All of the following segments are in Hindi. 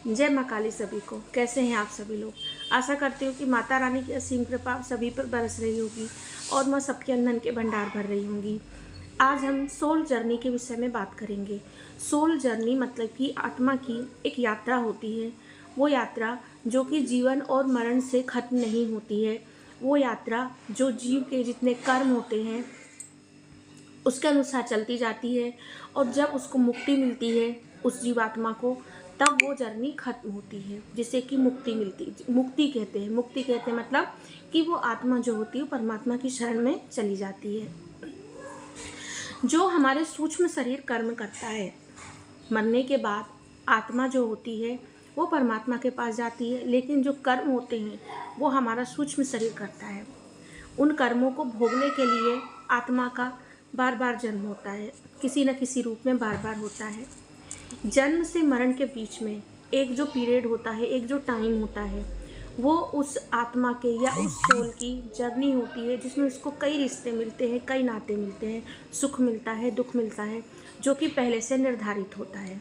जय माँ काली सभी को। कैसे हैं आप सभी लोग। आशा करती हूँ कि माता रानी की असीम कृपा आप सभी पर बरस रही होगी और मैं सबके अंदर के भंडार भर रही होंगी। आज हम सोल जर्नी के विषय में बात करेंगे। सोल जर्नी मतलब कि आत्मा की एक यात्रा होती है। वो यात्रा जो कि जीवन और मरण से खत्म नहीं होती है। वो यात्रा जो जीव के जितने कर्म होते हैं उसके अनुसार चलती जाती है, और जब उसको मुक्ति मिलती है उस जीवात्मा को, तब वो जर्नी खत्म होती है, जिसे कि मुक्ति कहते हैं। मुक्ति कहते हैं मतलब कि वो आत्मा जो होती है परमात्मा की शरण में चली जाती है। जो हमारे सूक्ष्म शरीर कर्म करता है, मरने के बाद आत्मा जो होती है वो परमात्मा के पास जाती है, लेकिन जो कर्म होते हैं वो हमारा सूक्ष्म शरीर करता है। उन कर्मों को भोगने के लिए आत्मा का बार बार जन्म होता है, किसी न किसी रूप में बार बार होता है। जन्म से मरण के बीच में एक जो पीरियड होता है, एक जो टाइम होता है, वो उस आत्मा के या उस सोल की जर्नी होती है, जिसमें उसको कई रिश्ते मिलते हैं, कई नाते मिलते हैं, सुख मिलता है, दुख मिलता है, जो कि पहले से निर्धारित होता है।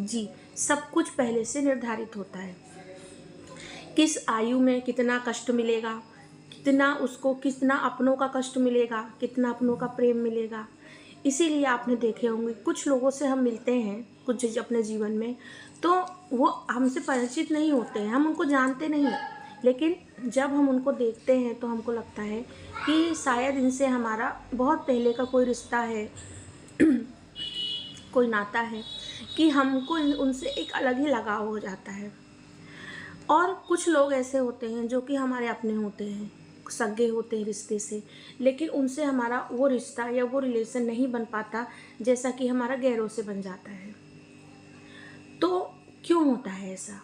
जी, सब कुछ पहले से निर्धारित होता है। किस आयु में कितना कष्ट मिलेगा, कितना अपनों का कष्ट मिलेगा, कितना अपनों का प्रेम मिलेगा। इसीलिए आपने देखे होंगे कुछ लोगों से हम मिलते हैं कुछ अपने जीवन में, तो वो हमसे परिचित नहीं होते हैं, हम उनको जानते नहीं, लेकिन जब हम उनको देखते हैं तो हमको लगता है कि शायद इनसे हमारा बहुत पहले का कोई रिश्ता है, कोई नाता है, कि हमको उनसे एक अलग ही लगाव हो जाता है। और कुछ लोग ऐसे होते हैं जो कि हमारे अपने होते हैं, सगे होते हैं रिश्ते से, लेकिन उनसे हमारा वो रिश्ता या वो रिलेशन नहीं बन पाता जैसा कि हमारा गैरों से बन जाता है। तो क्यों होता है ऐसा?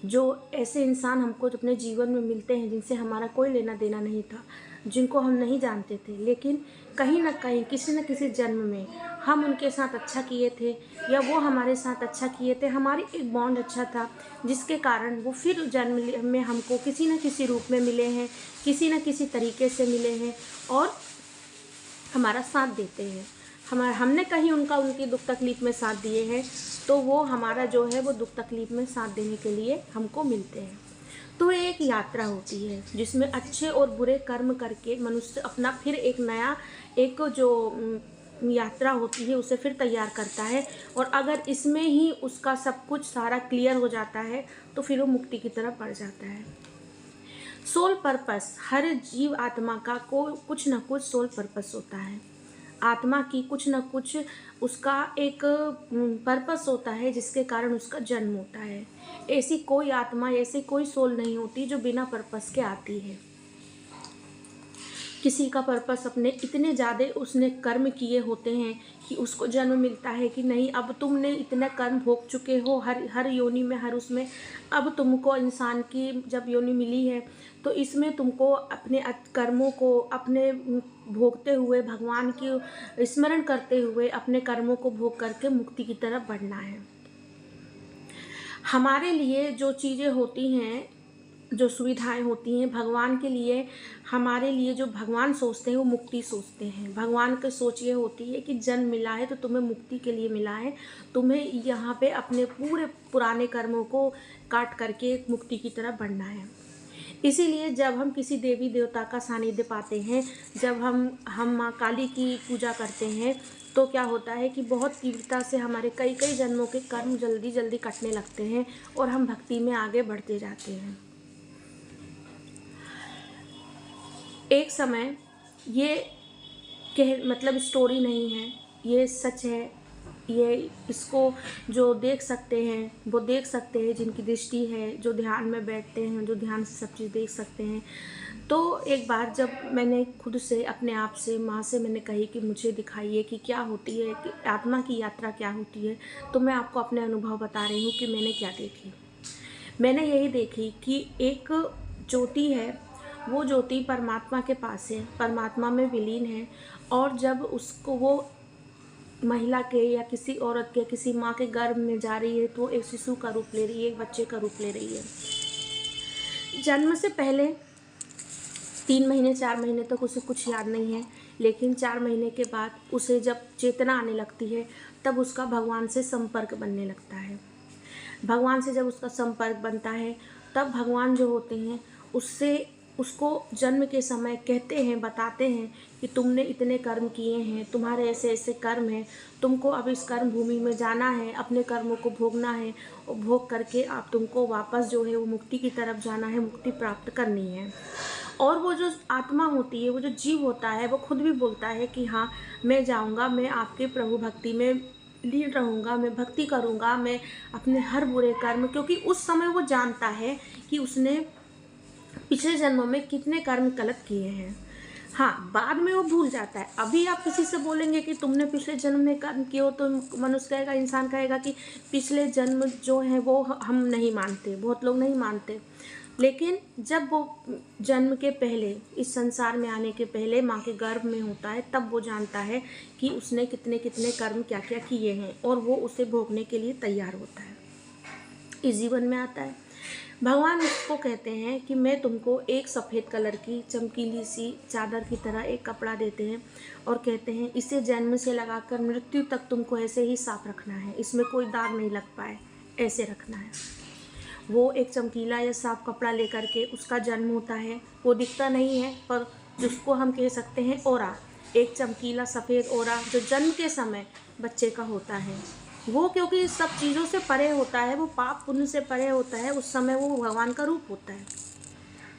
जो ऐसे इंसान हमको अपने जीवन में मिलते हैं जिनसे हमारा कोई लेना देना नहीं था, जिनको हम नहीं जानते थे, लेकिन कहीं ना कहीं किसी न किसी जन्म में हम उनके साथ अच्छा किए थे या वो हमारे साथ अच्छा किए थे, हमारी एक बॉन्ड अच्छा था, जिसके कारण वो फिर जन्म में हमको किसी न किसी रूप में मिले हैं, किसी न किसी तरीके से मिले हैं और हमारा साथ देते हैं। हमने कहीं उनकी दुख तकलीफ़ में साथ दिए हैं, तो वो हमारा जो है वो दुख तकलीफ़ में साथ देने के लिए हमको मिलते हैं। तो ये एक यात्रा होती है जिसमें अच्छे और बुरे कर्म करके मनुष्य अपना फिर एक नया एक जो यात्रा होती है उसे फिर तैयार करता है, और अगर इसमें ही उसका सब कुछ सारा क्लियर हो जाता है तो फिर वो मुक्ति की तरफ बढ़ जाता है। सोल पर्पस, हर जीव आत्मा का कुछ न कुछ सोल पर्पस होता है। आत्मा की कुछ न कुछ उसका एक पर्पस होता है जिसके कारण उसका जन्म होता है। ऐसी कोई आत्मा, ऐसी कोई सोल नहीं होती जो बिना पर्पस के आती है। किसी का पर्पस अपने इतने ज़्यादा उसने कर्म किए होते हैं कि उसको जन्म मिलता है कि नहीं, अब तुमने इतने कर्म भोग चुके हो हर योनि में, हर उसमें, अब तुमको इंसान की जब योनि मिली है तो इसमें तुमको अपने कर्मों को अपने भोगते हुए, भगवान की स्मरण करते हुए अपने कर्मों को भोग करके मुक्ति की तरफ बढ़ना है। हमारे लिए जो चीज़ें होती हैं, जो सुविधाएं होती हैं भगवान के लिए, हमारे लिए जो भगवान सोचते हैं वो मुक्ति सोचते हैं। भगवान की सोच ये होती है कि जन्म मिला है तो तुम्हें मुक्ति के लिए मिला है, तुम्हें यहाँ पे अपने पूरे पुराने कर्मों को काट करके मुक्ति की तरफ बढ़ना है। इसीलिए जब हम किसी देवी देवता का सानिध्य पाते हैं, जब हम माँ काली की पूजा करते हैं, तो क्या होता है कि बहुत तीव्रता से हमारे कई कई जन्मों के कर्म जल्दी जल्दी कटने लगते हैं और हम भक्ति में आगे बढ़ते जाते हैं। एक समय ये मतलब स्टोरी नहीं है, ये सच है। ये इसको जो देख सकते हैं वो देख सकते हैं, जिनकी दृष्टि है, जो ध्यान में बैठते हैं, जो ध्यान से सब चीज़ देख सकते हैं। तो एक बार जब मैंने खुद से अपने आप से माँ से मैंने कही कि मुझे दिखाइए कि क्या होती है, कि आत्मा की यात्रा क्या होती है, तो मैं आपको अपने अनुभव बता रही हूँ कि मैंने क्या देखी। मैंने यही देखी कि एक ज्योति है, वो ज्योति परमात्मा के पास है, परमात्मा में विलीन है, और जब उसको वो महिला के या किसी औरत के, किसी माँ के गर्भ में जा रही है तो एक शिशु का रूप ले रही है, एक बच्चे का रूप ले रही है। जन्म से पहले 3 महीने 4 महीने तक उसे कुछ याद नहीं है, लेकिन 4 महीने के बाद उसे जब चेतना आने लगती है तब उसका भगवान से संपर्क बनने लगता है। भगवान से जब उसका संपर्क बनता है तब भगवान जो होते हैं उसको जन्म के समय कहते हैं, बताते हैं कि तुमने इतने कर्म किए हैं, तुम्हारे ऐसे ऐसे कर्म हैं, तुमको अब इस कर्म भूमि में जाना है, अपने कर्मों को भोगना है और भोग करके आप तुमको वापस जो है वो मुक्ति की तरफ जाना है, मुक्ति प्राप्त करनी है। और वो जो आत्मा होती है, वो जो जीव होता है, वो खुद भी बोलता है कि हाँ मैं जाऊँगा, मैं आपके प्रभु भक्ति में लीन रहूँगा, मैं भक्ति करूँगा, मैं अपने हर बुरे कर्म, क्योंकि उस समय वो जानता है कि उसने पिछले जन्मों में कितने कर्म गलत किए हैं। हाँ, बाद में वो भूल जाता है। अभी आप किसी से बोलेंगे कि तुमने पिछले जन्म में कर्म किए हो तो मनुष्य कहेगा, इंसान कहेगा कि पिछले जन्म जो है वो हम नहीं मानते, बहुत लोग नहीं मानते। लेकिन जब वो जन्म के पहले, इस संसार में आने के पहले माँ के गर्भ में होता है, तब वो जानता है कि उसने कितने कितने कर्म क्या क्या किए हैं और वो उसे भोगने के लिए तैयार होता है, इस जीवन में आता है। भगवान उसको कहते हैं कि मैं तुमको एक सफ़ेद कलर की चमकीली सी चादर की तरह एक कपड़ा देते हैं और कहते हैं इसे जन्म से लगाकर मृत्यु तक तुमको ऐसे ही साफ रखना है, इसमें कोई दाग नहीं लग पाए, ऐसे रखना है। वो एक चमकीला या साफ कपड़ा लेकर के उसका जन्म होता है। वो दिखता नहीं है पर जिसको हम कह सकते हैं ओरा, एक चमकीला सफ़ेद ओरा जो जन्म के समय बच्चे का होता है। वो क्योंकि इस सब चीज़ों से परे होता है, वो पाप पुण्य से परे होता है, उस समय वो भगवान का रूप होता है।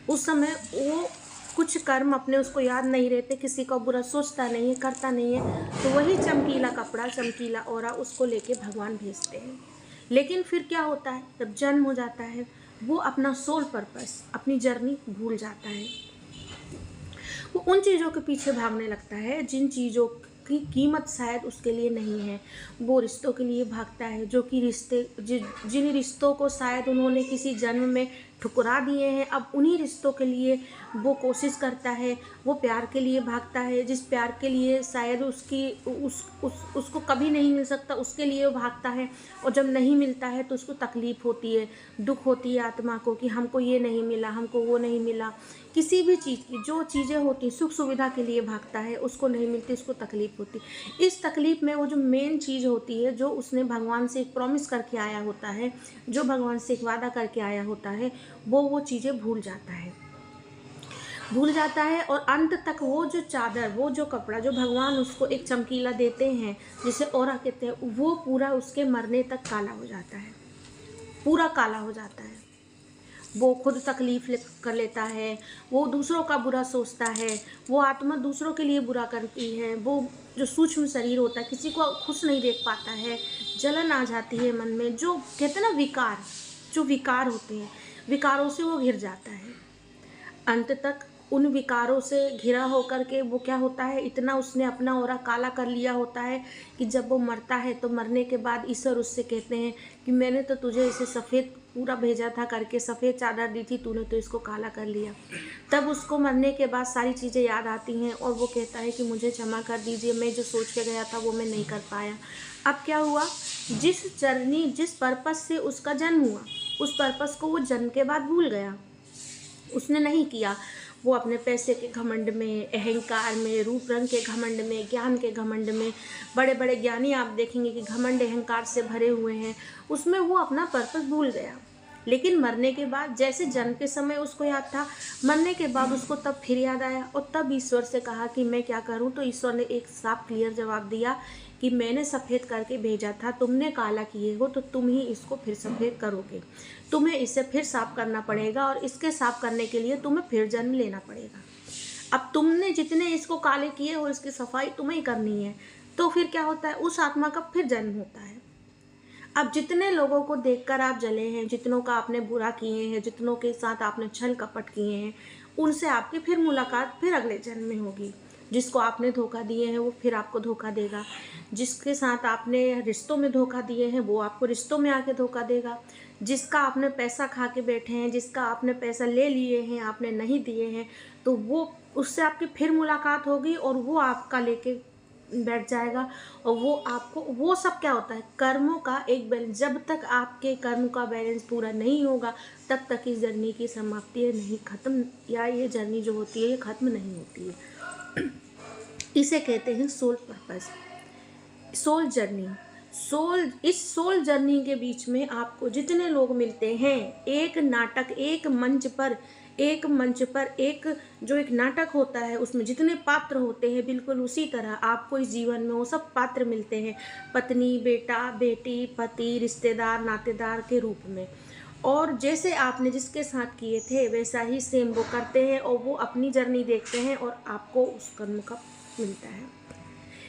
उस समय वो कुछ कर्म अपने उसको याद नहीं रहते, किसी का बुरा सोचता नहीं है, करता नहीं है, तो वही चमकीला कपड़ा, चमकीला ओरा उसको लेके भगवान भेजते हैं। लेकिन फिर क्या होता है, जब जन्म हो जाता है वो अपना सोल पर्पस, अपनी जर्नी भूल जाता है। वो उन चीज़ों के पीछे भागने लगता है जिन चीज़ों की कीमत शायद उसके लिए नहीं है। वो रिश्तों के लिए भागता है जो कि जिन रिश्तों को शायद उन्होंने किसी जन्म में ठुकरा दिए हैं, अब उन्हीं रिश्तों के लिए वो कोशिश करता है। वो प्यार के लिए भागता है, जिस प्यार के लिए शायद उसको कभी नहीं मिल सकता, उसके लिए वो भागता है। और जब नहीं मिलता है तो उसको तकलीफ़ होती है, दुख होती है आत्मा को कि हमको ये नहीं मिला, हमको वो नहीं मिला। किसी भी चीज़ की जो चीज़ें होती सुख सुविधा के लिए भागता है, उसको नहीं मिलती, उसको तकलीफ़ होती। इस तकलीफ़ में वो जो मेन चीज़ होती है, जो उसने भगवान से एक प्रॉमिस करके आया होता है, जो भगवान से एक वादा करके आया होता है, वो चीज़ें भूल जाता है। और अंत तक वो जो चादर, वो जो कपड़ा जो भगवान उसको एक चमकीला देते हैं, जिसे ओरा कहते हैं, वो पूरा उसके मरने तक काला हो जाता है, पूरा काला हो जाता है। वो खुद तकलीफ़ कर लेता है, वो दूसरों का बुरा सोचता है, वो आत्मा दूसरों के लिए बुरा करती है। वो जो सूक्ष्म शरीर होता है किसी को खुश नहीं देख पाता है, जलन आ जाती है मन में, जो कहते हैं ना विकार, जो विकार होते हैं, विकारों से वो घिर जाता है। अंत तक उन विकारों से घिरा होकर के वो क्या होता है, इतना उसने अपना ओरा काला कर लिया होता है कि जब वो मरता है तो मरने के बाद ईश्वर उससे कहते हैं कि मैंने तो तुझे इसे सफ़ेद पूरा भेजा था करके, सफ़ेद चादर दी थी, तूने तो इसको काला कर लिया। तब उसको मरने के बाद सारी चीज़ें याद आती हैं और वो कहता है कि मुझे क्षमा कर दीजिए, मैं जो सोच के गया था वो मैं नहीं कर पाया। अब क्या हुआ, जिस पर्पस से उसका जन्म हुआ, उस पर्पस को वो जन्म के बाद भूल गया, उसने नहीं किया। वो अपने पैसे के घमंड में, अहंकार में, रूप रंग के घमंड में, ज्ञान के घमंड में, बड़े बड़े ज्ञानी आप देखेंगे कि घमंड अहंकार से भरे हुए हैं, उसमें वो अपना पर्पस भूल गया। लेकिन मरने के बाद, जैसे जन्म के समय उसको याद था, मरने के बाद उसको तब फिर याद आया और तब ईश्वर से कहा कि मैं क्या करूं। तो ईश्वर ने एक साफ क्लियर जवाब दिया कि मैंने सफ़ेद करके भेजा था, तुमने काला किए हो तो तुम ही इसको फिर सफ़ेद करोगे, तुम्हें इसे फिर साफ करना पड़ेगा और इसके साफ करने के लिए तुम्हें फिर जन्म लेना पड़ेगा। अब तुमने जितने इसको काले किए हो, इसकी सफाई तुम्हें ही करनी है। तो फिर क्या होता है, उस आत्मा का फिर जन्म होता है। अब जितने लोगों को देखकर आप जले हैं, जितनों का आपने बुरा किए हैं, जितनों के साथ आपने छल कपट किए हैं, उनसे आपकी फिर मुलाकात फिर अगले जन्म में होगी। जिसको आपने धोखा दिए हैं वो फिर आपको धोखा देगा, जिसके साथ आपने रिश्तों में धोखा दिए हैं वो आपको रिश्तों में आके धोखा देगा, जिसका आपने पैसा खा के बैठे हैं, जिसका आपने पैसा ले लिए हैं, आपने नहीं दिए हैं, तो वो उससे आपकी फिर मुलाकात होगी और वो आपका लेके बैठ जाएगा। और वो आपको, वो सब क्या होता है, कर्मों का एक बैलेंस। जब तक आपके कर्म का बैलेंस पूरा नहीं होगा तब तक इस जर्नी की समाप्ति है नहीं ख़त्म, या ये जर्नी जो होती है ये ख़त्म नहीं होती है। इसे कहते हैं सोल पर्पस, सोल जर्नी। इस सोल जर्नी के बीच में आपको जितने लोग मिलते हैं, एक नाटक, एक मंच पर एक नाटक होता है, उसमें जितने पात्र होते हैं, बिल्कुल उसी तरह आपको इस जीवन में वो सब पात्र मिलते हैं, पत्नी, बेटा, बेटी, पति, रिश्तेदार, नातेदार के रूप में। और जैसे आपने जिसके साथ किए थे वैसा ही सेम वो करते हैं और वो अपनी जर्नी देखते हैं और आपको उस कर्म का मिलता है।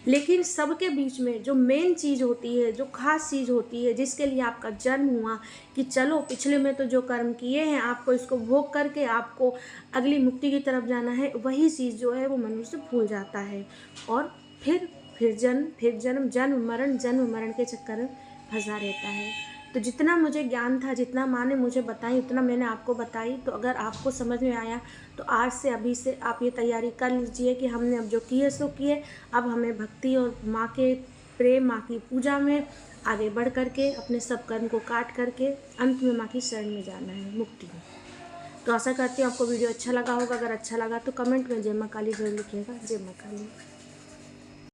लेकिन सबके बीच में जो मेन चीज़ होती है, जो खास चीज़ होती है, जिसके लिए आपका जन्म हुआ कि चलो पिछले में तो जो कर्म किए हैं आपको इसको भोग करके आपको अगली मुक्ति की तरफ जाना है, वही चीज़ जो है वो मनुष्य भूल जाता है और फिर जन्म मरण के चक्कर में फंसा रहता है। तो जितना मुझे ज्ञान था, जितना माँ ने मुझे बताई, उतना मैंने आपको बताई। तो अगर आपको समझ में आया तो आज से, अभी से आप ये तैयारी कर लीजिए कि हमने अब जो किए सो किए, अब हमें भक्ति और माँ के प्रेम, माँ की पूजा में आगे बढ़ करके अपने सब कर्म को काट करके अंत में माँ की शरण में जाना है, मुक्ति में। तो आशा करती हूँ आपको वीडियो अच्छा लगा होगा। अगर अच्छा लगा तो कमेंट में जय माँ काली जरूर लिखिएगा। जय माँ काली।